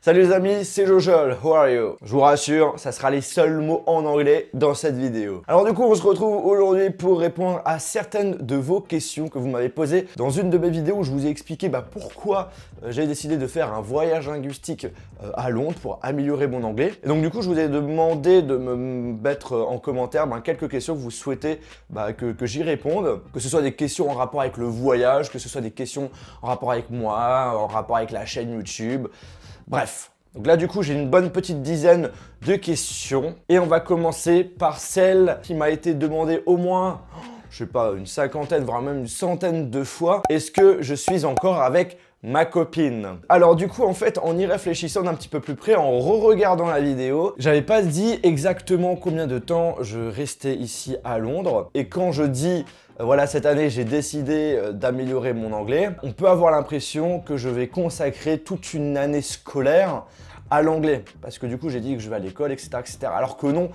Salut les amis, c'est Jojol, how are you? Je vous rassure, ça sera les seuls mots en anglais dans cette vidéo. Alors du coup, on se retrouve aujourd'hui pour répondre à certaines de vos questions que vous m'avez posées dans une de mes vidéos où je vous ai expliqué pourquoi j'ai décidé de faire un voyage linguistique à Londres pour améliorer mon anglais. Et donc du coup, je vous ai demandé de me mettre en commentaire quelques questions que vous souhaitez que j'y réponde, que ce soit des questions en rapport avec le voyage, que ce soit des questions en rapport avec moi, en rapport avec la chaîne YouTube. Bref, donc là du coup j'ai une bonne petite dizaine de questions et on va commencer par celle qui m'a été demandée au moins, je sais pas, une cinquantaine, voire même une centaine de fois. Est-ce que je suis encore avec ma copine? Alors du coup en fait en y réfléchissant d'un petit peu plus près, en re-regardant la vidéo, j'avais pas dit exactement combien de temps je restais ici à Londres. Et quand je dis voilà, cette année j'ai décidé d'améliorer mon anglais, on peut avoir l'impression que je vais consacrer toute une année scolaire à l'anglais. Parce que du coup j'ai dit que je vais à l'école, etc., etc. Alors que non,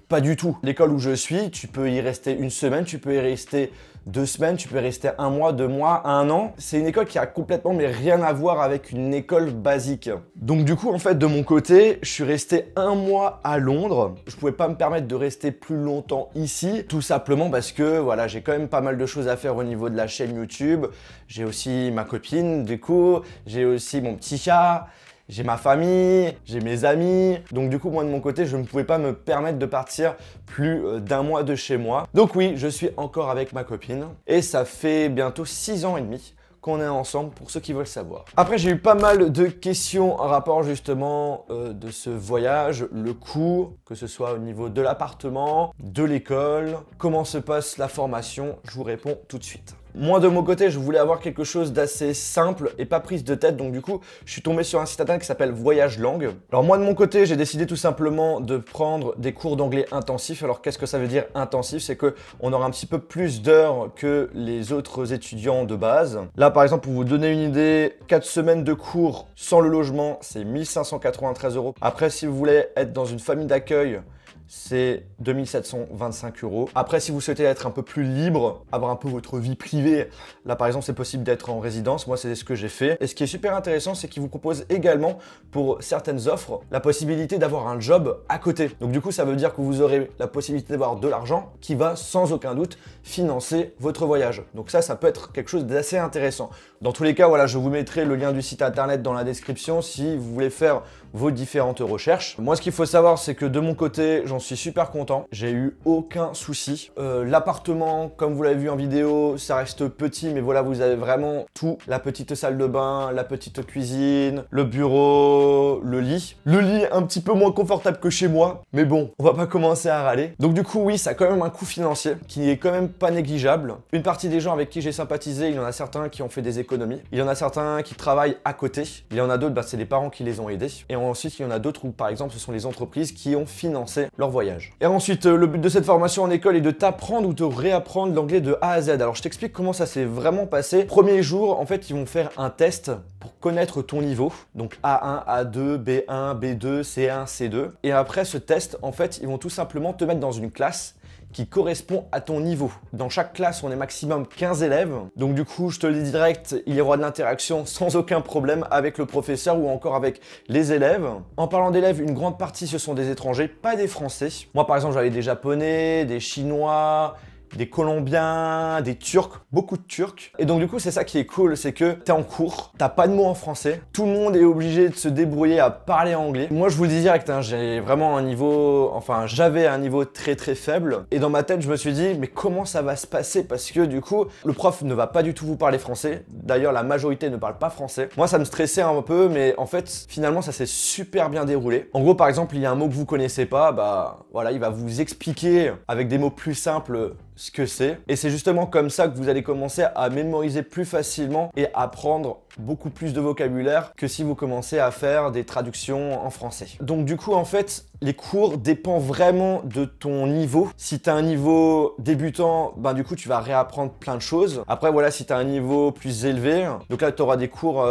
pas du tout. L'école où je suis, tu peux y rester une semaine, tu peux y rester 2 semaines, tu peux y rester 1 mois, 2 mois, 1 an. C'est une école qui a complètement rien à voir avec une école basique. Donc du coup, en fait, de mon côté, je suis resté 1 mois à Londres. Je pouvais pas me permettre de rester plus longtemps ici, tout simplement parce que voilà, j'ai quand même pas mal de choses à faire au niveau de la chaîne YouTube. J'ai aussi ma copine, du coup, j'ai aussi mon petit chat. J'ai ma famille, j'ai mes amis, donc du coup moi de mon côté je ne pouvais pas me permettre de partir plus d'1 mois de chez moi. Donc oui, je suis encore avec ma copine et ça fait bientôt 6 ans et demi qu'on est ensemble pour ceux qui veulent savoir. Après j'ai eu pas mal de questions en rapport justement de ce voyage, le coût, que ce soit au niveau de l'appartement, de l'école, comment se passe la formation, je vous réponds tout de suite. Moi de mon côté je voulais avoir quelque chose d'assez simple et pas prise de tête, donc du coup je suis tombé sur un site internet qui s'appelle Voyage Langue. Alors moi de mon côté j'ai décidé tout simplement de prendre des cours d'anglais intensifs. Alors qu'est-ce que ça veut dire intensif? C'est que on aura un petit peu plus d'heures que les autres étudiants de base. Là par exemple pour vous donner une idée, 4 semaines de cours sans le logement c'est 1593 €. Après si vous voulez être dans une famille d'accueil, c'est 2725 €. Après, si vous souhaitez être un peu plus libre, avoir un peu votre vie privée, là par exemple, c'est possible d'être en résidence. Moi, c'est ce que j'ai fait. Et ce qui est super intéressant, c'est qu'il vous propose également, pour certaines offres, la possibilité d'avoir un job à côté. Donc du coup, ça veut dire que vous aurez la possibilité d'avoir de l'argent qui va sans aucun doute financer votre voyage. Donc ça peut être quelque chose d'assez intéressant. Dans tous les cas, voilà, je vous mettrai le lien du site internet dans la description si vous voulez faire vos différentes recherches. Moi, ce qu'il faut savoir, c'est que de mon côté, j'en suis super content. J'ai eu aucun souci. L'appartement, comme vous l'avez vu en vidéo, ça reste petit, mais voilà, vous avez vraiment tout. La petite salle de bain, la petite cuisine, le bureau, le lit. Le lit un petit peu moins confortable que chez moi, mais bon, on va pas commencer à râler. Donc du coup, oui, ça a quand même un coût financier qui est quand même pas négligeable. Une partie des gens avec qui j'ai sympathisé, il y en a certains qui ont fait des économies. Il y en a certains qui travaillent à côté. Il y en a d'autres, c'est les parents qui les ont aidés. Et ensuite, il y en a d'autres où, par exemple, ce sont les entreprises qui ont financé leur voyage. Et ensuite, le but de cette formation en école est de t'apprendre ou de réapprendre l'anglais de A à Z. Alors, je t'explique comment ça s'est vraiment passé. Premier jour, en fait, ils vont faire un test pour connaître ton niveau. Donc, A1, A2, B1, B2, C1, C2. Et après ce test, en fait, ils vont tout simplement te mettre dans une classe qui correspond à ton niveau. Dans chaque classe, on est maximum 15 élèves. Donc du coup, je te le dis direct, il y aura de l'interaction sans aucun problème avec le professeur ou encore avec les élèves. En parlant d'élèves, une grande partie, ce sont des étrangers, pas des Français. Moi, par exemple, j'avais des Japonais, des Chinois, des Colombiens, des Turcs, beaucoup de Turcs. Et donc du coup, c'est ça qui est cool, c'est que t'es en cours, t'as pas de mots en français, tout le monde est obligé de se débrouiller à parler anglais. Moi, je vous le dis direct, j'ai vraiment un niveau, j'avais un niveau très très faible. Et dans ma tête, je me suis dit, mais comment ça va se passer? Parce que du coup, le prof ne va pas du tout vous parler français. D'ailleurs, la majorité ne parle pas français. Moi, ça me stressait un peu, mais en fait, finalement, ça s'est super bien déroulé. En gros, par exemple, il y a un mot que vous connaissez pas, voilà, il va vous expliquer avec des mots plus simples ce que c'est. Et c'est justement comme ça que vous allez commencer à mémoriser plus facilement et apprendre beaucoup plus de vocabulaire que si vous commencez à faire des traductions en français. Donc du coup, en fait, les cours dépendent vraiment de ton niveau. Si tu as un niveau débutant, du coup, tu vas réapprendre plein de choses. Après, voilà, si tu as un niveau plus élevé, donc là, tu auras des cours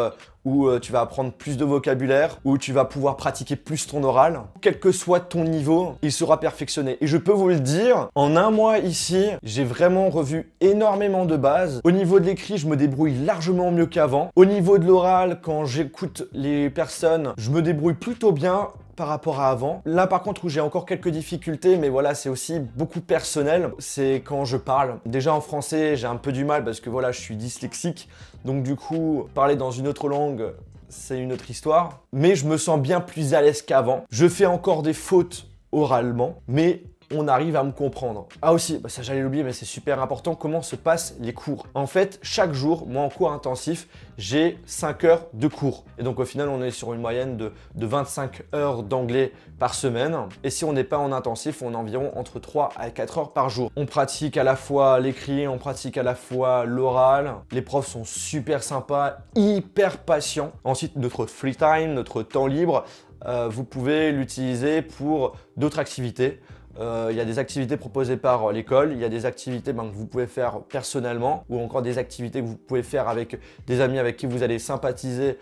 où tu vas apprendre plus de vocabulaire, où tu vas pouvoir pratiquer plus ton oral. Quel que soit ton niveau, il sera perfectionné. Et je peux vous le dire, en un mois ici, j'ai vraiment revu énormément de bases. Au niveau de l'écrit, je me débrouille largement mieux qu'avant. Au niveau de l'oral, quand j'écoute les personnes, je me débrouille plutôt bien par rapport à avant. Là par contre où j'ai encore quelques difficultés, mais voilà, c'est aussi beaucoup personnel, c'est quand je parle. Déjà en français, j'ai un peu du mal parce que voilà, je suis dyslexique, donc du coup, parler dans une autre langue, c'est une autre histoire. Mais je me sens bien plus à l'aise qu'avant. Je fais encore des fautes oralement, mais on arrive à me comprendre. Ah aussi, ça j'allais l'oublier, mais c'est super important, comment se passent les cours. En fait, chaque jour, moi en cours intensif, j'ai 5 heures de cours. Et donc au final, on est sur une moyenne de 25 heures d'anglais par semaine. Et si on n'est pas en intensif, on est environ entre 3 à 4 heures par jour. On pratique à la fois l'écrit, on pratique à la fois l'oral. Les profs sont super sympas, hyper patients. Ensuite, notre free time, notre temps libre, vous pouvez l'utiliser pour d'autres activités. Il y a des activités proposées par l'école, il y a des activités que vous pouvez faire personnellement ou encore des activités que vous pouvez faire avec des amis avec qui vous allez sympathiser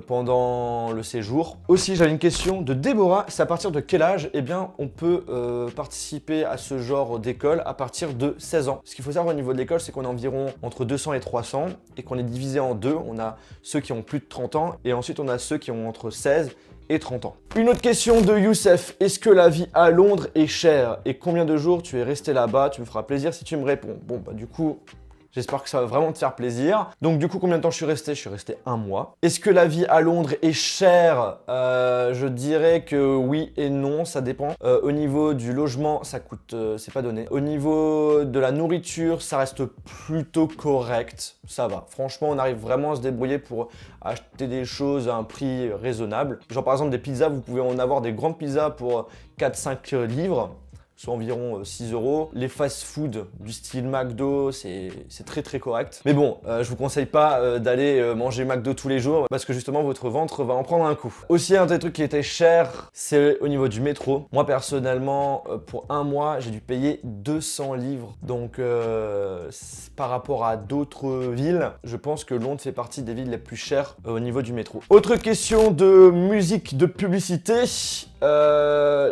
pendant le séjour. Aussi, j'avais une question de Déborah, c'est à partir de quel âge on peut participer à ce genre d'école à partir de 16 ans. Ce qu'il faut savoir au niveau de l'école, c'est qu'on est environ entre 200 et 300 et qu'on est divisé en deux. On a ceux qui ont plus de 30 ans et ensuite on a ceux qui ont entre 16 et 30 ans. Une autre question de Youssef. Est-ce que la vie à Londres est chère? Et combien de jours tu es resté là-bas? Tu me feras plaisir si tu me réponds. Bon, du coup, j'espère que ça va vraiment te faire plaisir. Donc du coup, combien de temps je suis resté? Je suis resté 1 mois. Est-ce que la vie à Londres est chère? Je dirais que oui et non, ça dépend. Au niveau du logement, ça coûte, c'est pas donné. Au niveau de la nourriture, ça reste plutôt correct. Ça va. Franchement, on arrive vraiment à se débrouiller pour acheter des choses à un prix raisonnable. Genre par exemple des pizzas, vous pouvez en avoir des grandes pizzas pour 4-5 livres. Soit environ 6 euros. Les fast-food du style McDo, c'est très correct. Mais bon, je vous conseille pas d'aller manger McDo tous les jours parce que justement votre ventre va en prendre un coup. Aussi, un des trucs qui était cher, c'est au niveau du métro. Moi personnellement, pour 1 mois, j'ai dû payer 200 livres. Donc par rapport à d'autres villes, je pense que Londres fait partie des villes les plus chères au niveau du métro. Autre question de musique, de publicité.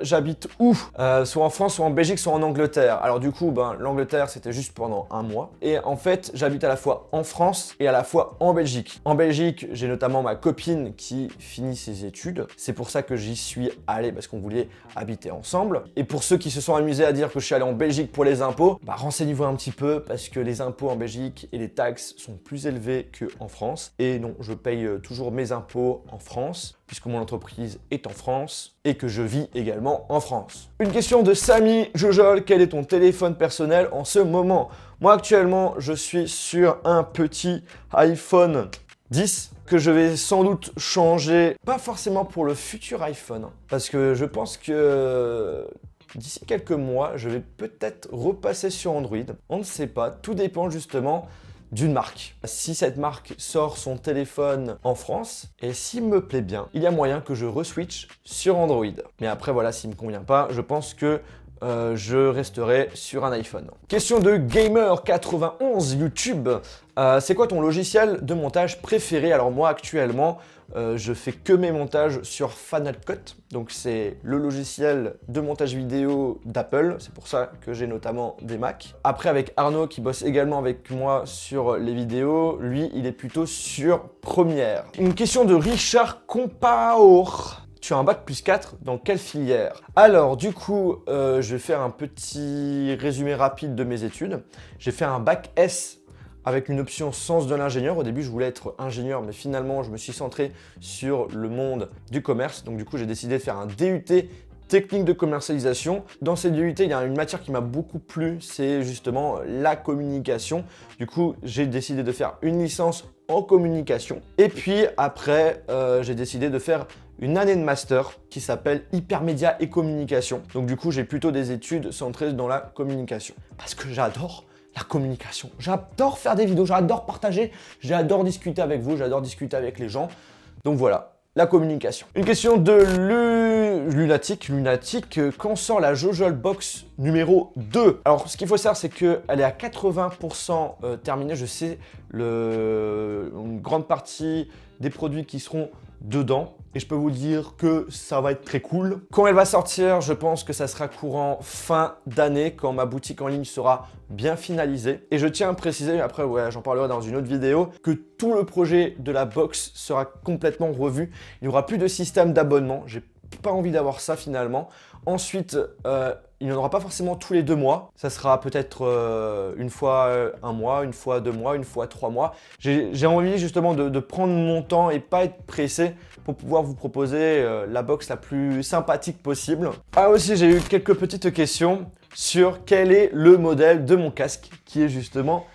J'habite où? Soit en France, soit en Belgique, soit en Angleterre. Alors du coup, l'Angleterre, c'était juste pendant 1 mois. Et en fait, j'habite à la fois en France et à la fois en Belgique. En Belgique, j'ai notamment ma copine qui finit ses études. C'est pour ça que j'y suis allé, parce qu'on voulait habiter ensemble. Et pour ceux qui se sont amusés à dire que je suis allé en Belgique pour les impôts, renseignez-vous un petit peu, parce que les impôts en Belgique et les taxes sont plus élevés qu'en France. Et non, je paye toujours mes impôts en France, puisque mon entreprise est en France et que je vis également en France. Une question de Samy Jojol, quel est ton téléphone personnel en ce moment? Moi actuellement, je suis sur un petit iPhone 10 que je vais sans doute changer, pas forcément pour le futur iPhone, parce que je pense que d'ici quelques mois, je vais peut-être repasser sur Android. On ne sait pas, tout dépend justement d'une marque. Si cette marque sort son téléphone en France, et s'il me plaît bien, il y a moyen que je re-switch sur Android. Mais après, voilà, s'il ne me convient pas, je pense que je resterai sur un iPhone. Question de Gamer91 YouTube. C'est quoi ton logiciel de montage préféré? Alors moi actuellement, je fais que mes montages sur Final Cut. Donc c'est le logiciel de montage vidéo d'Apple. C'est pour ça que j'ai notamment des Mac. Après avec Arnaud qui bosse également avec moi sur les vidéos, lui il est plutôt sur Premiere. Une question de Richard Compaor. Tu as un bac plus 4 dans quelle filière? Alors du coup, je vais faire un petit résumé rapide de mes études. J'ai fait un bac S avec une option sciences de l'ingénieur. Au début, je voulais être ingénieur, mais finalement, je me suis centré sur le monde du commerce. Donc du coup, j'ai décidé de faire un DUT technique de commercialisation. Dans ces DUT, il y a une matière qui m'a beaucoup plu, c'est justement la communication. Du coup, j'ai décidé de faire une licence en communication. Et puis après, j'ai décidé de faire une année de master qui s'appelle Hypermédia et communication. Donc du coup, j'ai plutôt des études centrées dans la communication. Parce que j'adore la communication. J'adore faire des vidéos, j'adore partager, j'adore discuter avec vous, j'adore discuter avec les gens. Donc voilà, la communication. Une question de Lunatic. Lunatic, quand sort la Jojol Box numéro 2? Alors, ce qu'il faut savoir, c'est qu'elle est à 80% terminée. Je sais, une grande partie des produits qui seront dedans. Et je peux vous dire que ça va être très cool. Quand elle va sortir, je pense que ça sera courant fin d'année, quand ma boutique en ligne sera bien finalisée. Et je tiens à préciser, après ouais, j'en parlerai dans une autre vidéo, que tout le projet de la box sera complètement revu. Il n'y aura plus de système d'abonnement. J'ai pas envie d'avoir ça finalement. Ensuite, il n'y en aura pas forcément tous les 2 mois. Ça sera peut-être une fois 1 mois, une fois 2 mois, une fois 3 mois. J'ai envie justement de prendre mon temps et pas être pressé pour pouvoir vous proposer la box la plus sympathique possible. Ah aussi, j'ai eu quelques petites questions sur quel est le modèle de mon casque qui est justement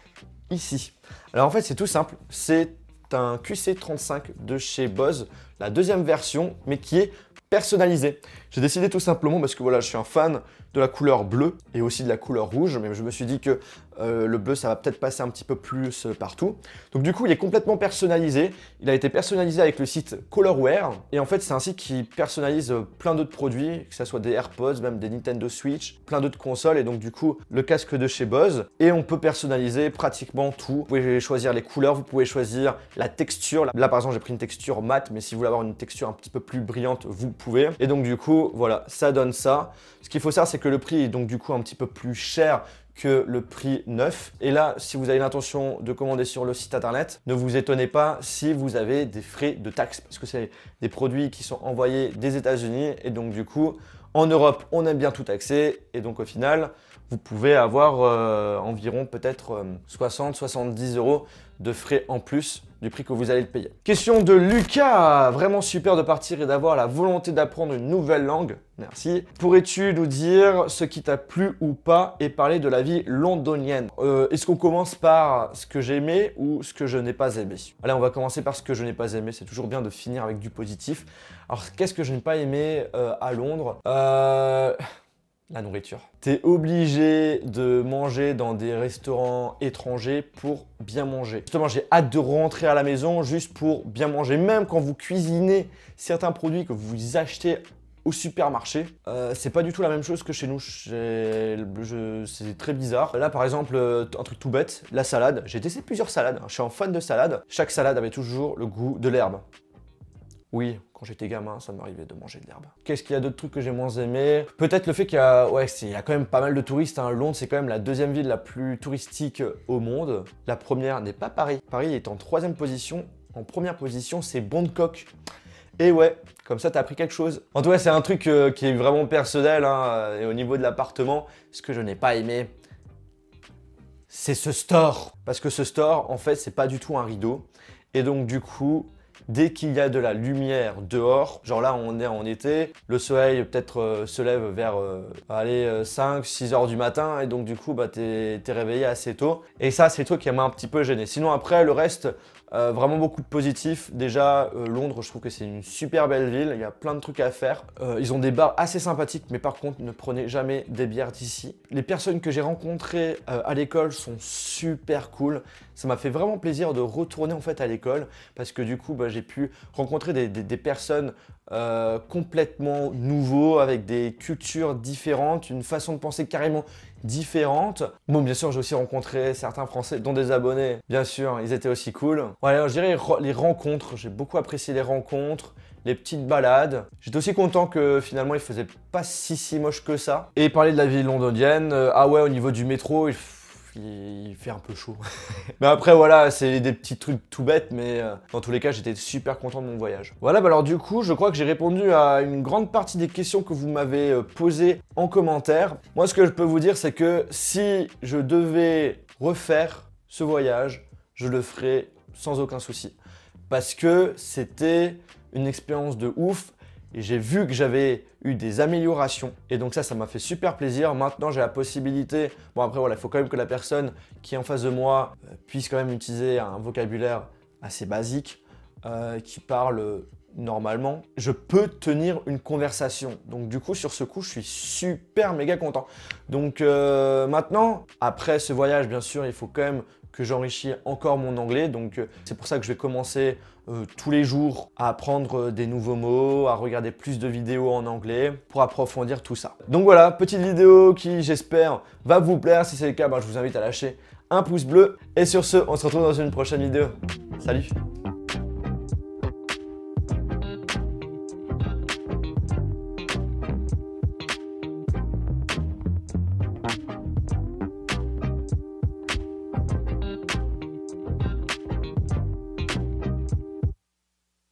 ici. Alors en fait, c'est tout simple. C'est un QC35 de chez Bose, la 2e version, mais qui est personnalisé. J'ai décidé tout simplement parce que voilà, je suis un fan de la couleur bleue et aussi de la couleur rouge, mais je me suis dit que le bleu, ça va peut-être passer un petit peu plus partout. Donc du coup, il est complètement personnalisé. Il a été personnalisé avec le site Colorware. Et en fait, c'est un site qui personnalise plein d'autres produits, que ce soit des AirPods, même des Nintendo Switch, plein d'autres consoles. Et donc du coup, le casque de chez Bose. Et on peut personnaliser pratiquement tout. Vous pouvez choisir les couleurs, vous pouvez choisir la texture. Là, par exemple, j'ai pris une texture mat, mais si vous voulez avoir une texture un petit peu plus brillante, vous pouvez. Et donc du coup, voilà, ça donne ça. Ce qu'il faut savoir, c'est que le prix est donc du coup un petit peu plus cher que le prix neuf. Et là, si vous avez l'intention de commander sur le site internet, ne vous étonnez pas si vous avez des frais de taxes, parce que c'est des produits qui sont envoyés des États-Unis. Et donc du coup, en Europe, on aime bien tout taxer. Et donc au final, vous pouvez avoir environ peut-être 60-70 € de frais en plus du prix que vous allez le payer. Question de Lucas, vraiment super de partir et d'avoir la volonté d'apprendre une nouvelle langue. Merci. Pourrais-tu nous dire ce qui t'a plu ou pas et parler de la vie londonienne? Est-ce qu'on commence par ce que j'ai aimé ou ce que je n'ai pas aimé? Allez, on va commencer par ce que je n'ai pas aimé. C'est toujours bien de finir avec du positif. Alors, qu'est-ce que je n'ai pas aimé à Londres? La nourriture. T'es obligé de manger dans des restaurants étrangers pour bien manger. Justement, j'ai hâte de rentrer à la maison juste pour bien manger. Même quand vous cuisinez certains produits que vous achetez au supermarché, c'est pas du tout la même chose que chez nous. C'est très bizarre. Là, par exemple, un truc tout bête, la salade. J'ai testé plusieurs salades. Je suis un fan de salade. Chaque salade avait toujours le goût de l'herbe. Oui, quand j'étais gamin, ça m'arrivait de manger de l'herbe. Qu'est-ce qu'il y a d'autres trucs que j'ai moins aimé? Peut-être le fait qu'il y a, il y a quand même pas mal de touristes. Hein. Londres, c'est quand même la 2e ville la plus touristique au monde. La première n'est pas Paris. Paris est en 3e position. En première position, c'est Bangkok. Et ouais, comme ça, t'as appris quelque chose. En tout cas, c'est un truc qui est vraiment personnel. Hein, et au niveau de l'appartement, ce que je n'ai pas aimé, c'est ce store. Parce que ce store, en fait, c'est pas du tout un rideau. Et donc, du coup, dès qu'il y a de la lumière dehors, genre là on est en été, le soleil peut-être se lève vers 5-6 heures du matin et donc du coup bah, t'es réveillé assez tôt. Et ça c'est le truc qui m'a un petit peu gêné. Sinon après le reste, vraiment beaucoup de positifs. Déjà Londres, je trouve que c'est une super belle ville, il y a plein de trucs à faire. Ils ont des bars assez sympathiques, mais par contre ne prenez jamais des bières d'ici. Les personnes que j'ai rencontrées à l'école sont super cool. Ça m'a fait vraiment plaisir de retourner en fait à l'école parce que du coup bah, j'ai pu rencontrer des personnes complètement nouveaux avec des cultures différentes, une façon de penser carrément différente. Bon, bien sûr, j'ai aussi rencontré certains Français, dont des abonnés. Bien sûr, ils étaient aussi cool. Voilà, je dirais les rencontres. J'ai beaucoup apprécié les rencontres, les petites balades. J'étais aussi content que finalement, il faisait pas si moche que ça. Et parler de la vie londonienne, ah ouais, au niveau du métro, il fait un peu chaud. Mais après voilà, c'est des petits trucs tout bêtes, mais dans tous les cas, j'étais super content de mon voyage. Voilà, bah alors du coup, je crois que j'ai répondu à une grande partie des questions que vous m'avez posées en commentaire. Moi, ce que je peux vous dire, c'est que si je devais refaire ce voyage, je le ferais sans aucun souci. Parce que c'était une expérience de ouf. Et j'ai vu que j'avais eu des améliorations. Et donc ça m'a fait super plaisir. Maintenant, j'ai la possibilité... Bon, après, voilà, il faut quand même que la personne qui est en face de moi puisse quand même utiliser un vocabulaire assez basique, qui parle normalement. Je peux tenir une conversation. Donc du coup, sur ce coup, je suis super méga content. Donc maintenant, après ce voyage, bien sûr, il faut quand même que j'enrichis encore mon anglais. Donc c'est pour ça que je vais commencer tous les jours à apprendre des nouveaux mots, à regarder plus de vidéos en anglais pour approfondir tout ça. Donc voilà, petite vidéo qui j'espère va vous plaire. Si c'est le cas, je vous invite à lâcher un pouce bleu. Et sur ce, on se retrouve dans une prochaine vidéo. Salut!